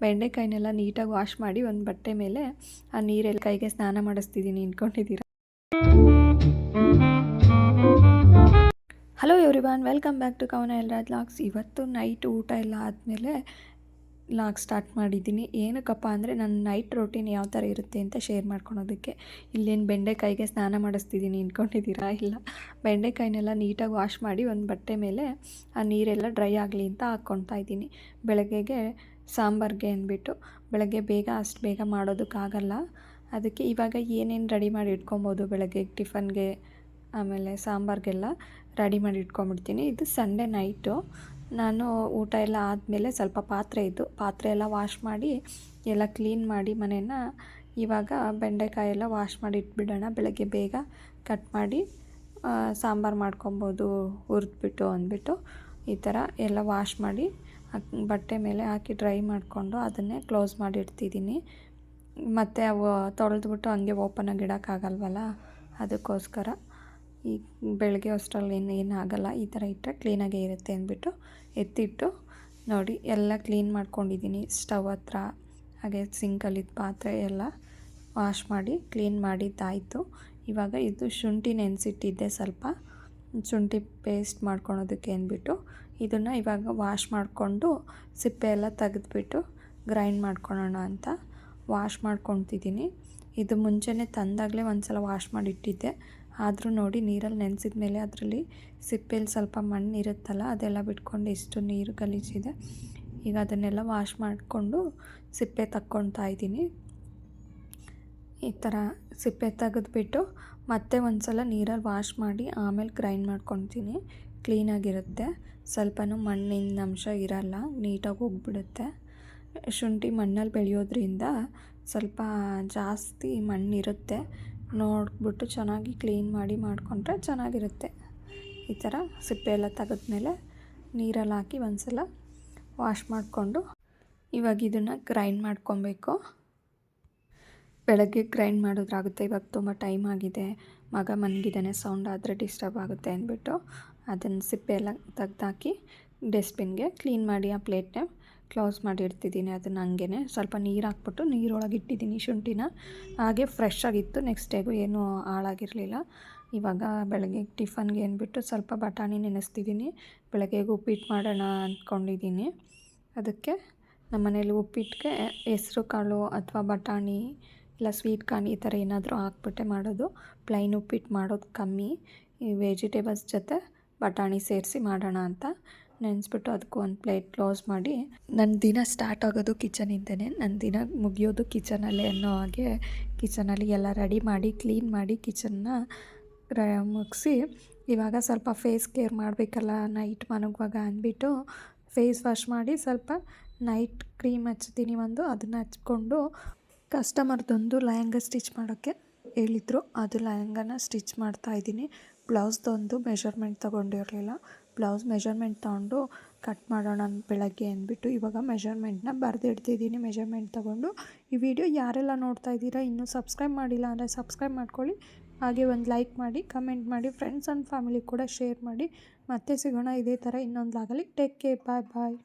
ಬೆಂಡೆಕಾಯಿನೆಲ್ಲ ನೀಟಾಗಿ ವಾಶ್ ಮಾಡಿ ಒಂದು ಬಟ್ಟೆ ಮೇಲೆ ಆ ನೀರೆಲ್ಲ ಕೈಗೆ ಸ್ನಾನ ಮಾಡಿಸ್ತಿದ್ದೀನಿ. ಇಟ್ಕೊಂಡಿದ್ದೀರಾ? Hello everyone, welcome back to Kavana Elraj vlogs. ಇವತ್ತು ನೈಟ್ ಊಟ ಎಲ್ಲ ಆದಮೇಲೆ ವ್ಲಾಗ್ ಸ್ಟಾರ್ಟ್ ಮಾಡಿದ್ದೀನಿ. ಏನಕ್ಕಪ್ಪ ಅಂದರೆ ನನ್ನ ನೈಟ್ ರೊಟೀನ್ ಯಾವ ಥರ ಇರುತ್ತೆ ಅಂತ ಶೇರ್ ಮಾಡ್ಕೊಳೋದಕ್ಕೆ. ಇಲ್ಲೇನು ಬೆಂಡೆಕಾಯಿಗೆ ಸ್ನಾನ ಮಾಡಿಸ್ತಿದ್ದೀನಿ ಇಟ್ಕೊಂಡಿದ್ದೀರಾ? ಇಲ್ಲ, ಬೆಂಡೆಕಾಯಿನೆಲ್ಲ ನೀಟಾಗಿ ವಾಶ್ ಮಾಡಿ ಒಂದು ಬಟ್ಟೆ ಮೇಲೆ ಆ ನೀರೆಲ್ಲ ಡ್ರೈ ಆಗಲಿ ಅಂತ ಹಾಕ್ಕೊಳ್ತಾ ಇದ್ದೀನಿ. ಬೆಳಗ್ಗೆಗೆ ಸಾಂಬಾರಿಗೆ ಅಂದ್ಬಿಟ್ಟು ಬೆಳಗ್ಗೆ ಅಷ್ಟು ಬೇಗ ಮಾಡೋದಕ್ಕಾಗಲ್ಲ. ಅದಕ್ಕೆ ಇವಾಗ ಏನೇನು ರೆಡಿ ಮಾಡಿ ಇಟ್ಕೊಬೋದು, ಬೆಳಗ್ಗೆ ಟಿಫನ್ಗೆ ಆಮೇಲೆ ಸಾಂಬಾರಿಗೆಲ್ಲ ರೆಡಿ ಮಾಡಿ ಇಟ್ಕೊಂಡ್ಬಿಡ್ತೀನಿ. ಇದು ಸಂಡೇ ನೈಟು. ನಾನು ಊಟ ಎಲ್ಲ ಆದಮೇಲೆ ಸ್ವಲ್ಪ ಪಾತ್ರೆ ಎಲ್ಲ ವಾಶ್ ಮಾಡಿ ಎಲ್ಲ ಕ್ಲೀನ್ ಮಾಡಿ ಮನೇನ ಇವಾಗ ಬೆಂಡೆಕಾಯಿ ಎಲ್ಲ ವಾಶ್ ಮಾಡಿ ಇಟ್ಬಿಡೋಣ. ಬೆಳಗ್ಗೆ ಬೇಗ ಕಟ್ ಮಾಡಿ ಸಾಂಬಾರು ಮಾಡ್ಕೊಬೋದು ಹುರಿದ್ಬಿಟ್ಟು ಅಂದ್ಬಿಟ್ಟು ಈ ಥರ ಎಲ್ಲ ವಾಶ್ ಮಾಡಿ ಬಟ್ಟೆ ಮೇಲೆ ಹಾಕಿ ಡ್ರೈ ಮಾಡಿಕೊಂಡು ಅದನ್ನೇ ಕ್ಲೋಸ್ ಮಾಡಿ ಇಡ್ತಿದ್ದೀನಿ. ಮತ್ತು ಅವು ತೊಳೆದ್ಬಿಟ್ಟು ಹಂಗೆ ಓಪನಾಗಿ ಇಡೋಕ್ಕಾಗಲ್ವಲ್ಲ, ಅದಕ್ಕೋಸ್ಕರ ಈ ಬೆಳಗ್ಗೆ ಅಷ್ಟರಲ್ಲಿ ಏನು ಆಗಲ್ಲ, ಈ ಥರ ಇಟ್ಟರೆ ಕ್ಲೀನಾಗೇ ಇರುತ್ತೆ ಅಂದ್ಬಿಟ್ಟು ಎತ್ತಿಟ್ಟು ನೋಡಿ ಎಲ್ಲ ಕ್ಲೀನ್ ಮಾಡ್ಕೊಂಡಿದ್ದೀನಿ. ಸ್ಟವ್ ಹತ್ರ ಹಾಗೆ ಸಿಂಕಲ್ಲಿದ್ದ ಪಾತ್ರೆ ಎಲ್ಲ ವಾಶ್ ಮಾಡಿ ಕ್ಲೀನ್ ಮಾಡಿದ್ದಾಯಿತು. ಇವಾಗ ಇದು ಶುಂಠಿ ನೆನೆಸಿಟ್ಟಿದ್ದೆ, ಸ್ವಲ್ಪ ಶುಂಠಿ ಪೇಸ್ಟ್ ಮಾಡ್ಕೊಳೋದಕ್ಕೆ ಅಂದ್ಬಿಟ್ಟು ಇದನ್ನು ಇವಾಗ ವಾಶ್ ಮಾಡಿಕೊಂಡು ಸಿಪ್ಪೆ ಎಲ್ಲ ತೆಗೆದ್ಬಿಟ್ಟು ಗ್ರೈಂಡ್ ಮಾಡ್ಕೊಳ್ಳೋಣ ಅಂತ ವಾಶ್ ಮಾಡ್ಕೊತಿದ್ದೀನಿ. ಇದು ಮುಂಚೆನೇ ತಂದಾಗಲೇ ಒಂದು ಸಲ ವಾಶ್ ಮಾಡಿಟ್ಟಿದ್ದೆ, ಆದರೂ ನೋಡಿ ನೀರಲ್ಲಿ ನೆನೆಸಿದ ಮೇಲೆ ಅದರಲ್ಲಿ ಸಿಪ್ಪೆಯಲ್ಲಿ ಸ್ವಲ್ಪ ಮಣ್ಣು ಇರುತ್ತಲ್ಲ, ಅದೆಲ್ಲ ಬಿಟ್ಕೊಂಡು ಎಷ್ಟು ನೀರು ಗಲೀಜಿದೆ. ಈಗ ಅದನ್ನೆಲ್ಲ ವಾಶ್ ಮಾಡಿಕೊಂಡು ಸಿಪ್ಪೆ ತಕ್ಕೊಳ್ತಾ ಇದ್ದೀನಿ. ಈ ಥರ ಸಿಪ್ಪೆ ತೆಗೆದ್ಬಿಟ್ಟು ಮತ್ತೆ ಒಂದು ಸಲ ನೀರಲ್ಲಿ ವಾಶ್ ಮಾಡಿ ಆಮೇಲೆ ಗ್ರೈಂಡ್ ಮಾಡ್ಕೊತೀನಿ. ಕ್ಲೀನಾಗಿರುತ್ತೆ, ಸ್ವಲ್ಪನೂ ಮಣ್ಣಿನ ಅಂಶ ಇರಲ್ಲ, ನೀಟಾಗಿ ಹೋಗ್ಬಿಡುತ್ತೆ. ಶುಂಠಿ ಮಣ್ಣಲ್ಲಿ ಬೆಳೆಯೋದ್ರಿಂದ ಸ್ವಲ್ಪ ಜಾಸ್ತಿ ಮಣ್ಣಿರುತ್ತೆ, ನೋಡಿಬಿಟ್ಟು ಚೆನ್ನಾಗಿ ಕ್ಲೀನ್ ಮಾಡಿ ಮಾಡಿಕೊಂಡ್ರೆ ಚೆನ್ನಾಗಿರುತ್ತೆ. ಈ ಥರ ಸಿಪ್ಪೆ ಎಲ್ಲ ತೆಗೆದ್ಮೇಲೆ ನೀರಲ್ಲಿ ಹಾಕಿ ಒಂದು ಸಲ ವಾಶ್ ಮಾಡಿಕೊಂಡು ಇವಾಗ ಇದನ್ನು ಗ್ರೈಂಡ್ ಮಾಡ್ಕೊಬೇಕು. ಬೆಳಗ್ಗೆ ಗ್ರೈಂಡ್ ಮಾಡೋದ್ರಾಗುತ್ತೆ, ಇವಾಗ ತುಂಬ ಟೈಮ್ ಆಗಿದೆ, ಮಗ ಮನಗಿದ್ದಾನೆ, ಸೌಂಡ್ ಆದರೆ ಡಿಸ್ಟರ್ಬ್ ಆಗುತ್ತೆ ಅಂದ್ಬಿಟ್ಟು ಅದನ್ನು ಸಿಪ್ಪೆ ಎಲ್ಲ ತೆಗ್ದಾಕಿ ಡಸ್ಟ್ಬಿನ್ಗೆ ಕ್ಲೀನ್ ಮಾಡಿ ಆ ಪ್ಲೇಟ್ನ ಕ್ಲೋಸ್ ಮಾಡಿ ಇಡ್ತಿದ್ದೀನಿ. ಅದನ್ನು ಹಂಗೆ ಸ್ವಲ್ಪ ನೀರು ಹಾಕ್ಬಿಟ್ಟು ನೀರೊಳಗೆ ಇಟ್ಟಿದ್ದೀನಿ ಶುಂಠಿನ. ಹಾಗೆ ಫ್ರೆಶ್ ಆಗಿತ್ತು, ನೆಕ್ಸ್ಟ್ ಡೇಗೂ ಏನೂ ಹಾಳಾಗಿರಲಿಲ್ಲ. ಇವಾಗ ಬೆಳಗ್ಗೆ ಟಿಫನ್ಗೆ ಅಂದ್ಬಿಟ್ಟು ಸ್ವಲ್ಪ ಬಟಾಣಿ ನೆನೆಸ್ತಿದ್ದೀನಿ. ಬೆಳಗ್ಗೆಗೆ ಉಪ್ಪಿಟ್ಟು ಮಾಡೋಣ ಅಂದ್ಕೊಂಡಿದ್ದೀನಿ. ಅದಕ್ಕೆ ನಮ್ಮ ಮನೇಲಿ ಉಪ್ಪಿಟ್ಟಿಗೆ ಹೆಸ್ರು ಕಾಳು ಅಥವಾ ಬಟಾಣಿ ಇಲ್ಲ ಸ್ವೀಟ್ ಕಾರ್ನ್ ಈ ಥರ ಏನಾದರೂ ಹಾಕ್ಬಿಟ್ಟೆ ಮಾಡೋದು. ಪ್ಲೈನ್ ಉಪ್ಪಿಟ್ಟು ಮಾಡೋದು ಕಮ್ಮಿ, ಈ ವೆಜಿಟೇಬಲ್ಸ್ ಜೊತೆ ಬಟಾಣಿ ಸೇರಿಸಿ ಮಾಡೋಣ ಅಂತ ನೆನೆಸ್ಬಿಟ್ಟು ಅದಕ್ಕೂ ಒಂದು ಪ್ಲೇಟ್ ಕ್ಲೋಸ್ ಮಾಡಿ. ನನ್ನ ದಿನ ಸ್ಟಾರ್ಟ್ ಆಗೋದು ಕಿಚನಿಂದನೇ, ನನ್ನ ದಿನ ಮುಗಿಯೋದು ಕಿಚನಲ್ಲೇ ಅನ್ನೋ ಹಾಗೆ ಕಿಚನಲ್ಲಿ ಎಲ್ಲ ರೆಡಿ ಮಾಡಿ ಕ್ಲೀನ್ ಮಾಡಿ ಕಿಚನ್ನ ಮುಗಿಸಿ ಇವಾಗ ಸ್ವಲ್ಪ ಫೇಸ್ ಕೇರ್ ಮಾಡಬೇಕಲ್ಲ ನೈಟ್ ಮಲಗುವಾಗ ಅಂದ್ಬಿಟ್ಟು ಫೇಸ್ ವಾಶ್ ಮಾಡಿ ಸ್ವಲ್ಪ ನೈಟ್ ಕ್ರೀಮ್ ಹಚ್ತೀನಿ ಒಂದು, ಅದನ್ನು ಹಚ್ಕೊಂಡು ಕಸ್ಟಮರ್ದೊಂದು ಲೆಹಂಗಾ ಸ್ಟಿಚ್ ಮಾಡೋಕ್ಕೆ ಹೇಳಿದರು, ಅದು ಲೆಹಂಗಾನ ಸ್ಟಿಚ್ ಮಾಡ್ತಾಯಿದ್ದೀನಿ. ಬ್ಲೌಸ್ದೊಂದು ಮೆಷರ್ಮೆಂಟ್ ತೊಗೊಂಡಿರಲಿಲ್ಲ, ಬ್ಲೌಸ್ ಮೆಷರ್ಮೆಂಟ್ ತೊಗೊಂಡು ಕಟ್ ಮಾಡೋಣ ಬೆಳಗ್ಗೆ ಅಂದ್ಬಿಟ್ಟು ಇವಾಗ ಮೆಷರ್ಮೆಂಟ್ನ ಬರೆದಿಡ್ತಿದ್ದೀನಿ. ಮೆಷರ್ಮೆಂಟ್ ತೊಗೊಂಡು ಈ ವಿಡಿಯೋ ಯಾರೆಲ್ಲ ನೋಡ್ತಾ ಇದ್ದೀರಾ ಇನ್ನೂ ಸಬ್ಸ್ಕ್ರೈಬ್ ಮಾಡಿಲ್ಲ ಅಂದರೆ ಸಬ್ಸ್ಕ್ರೈಬ್ ಮಾಡ್ಕೊಳ್ಳಿ, ಹಾಗೆ ಒಂದು ಲೈಕ್ ಮಾಡಿ, ಕಮೆಂಟ್ ಮಾಡಿ, ಫ್ರೆಂಡ್ಸ್ ಆ್ಯಂಡ್ ಫ್ಯಾಮಿಲಿ ಕೂಡ ಶೇರ್ ಮಾಡಿ. ಮತ್ತೆ ಸಿಗೋಣ ಇದೇ ಥರ ಇನ್ನೊಂದು ಲಾಗಲ್ಲಿ. ಟೇಕ್ ಕೇರ್, ಬಾಯ್ ಬಾಯ್.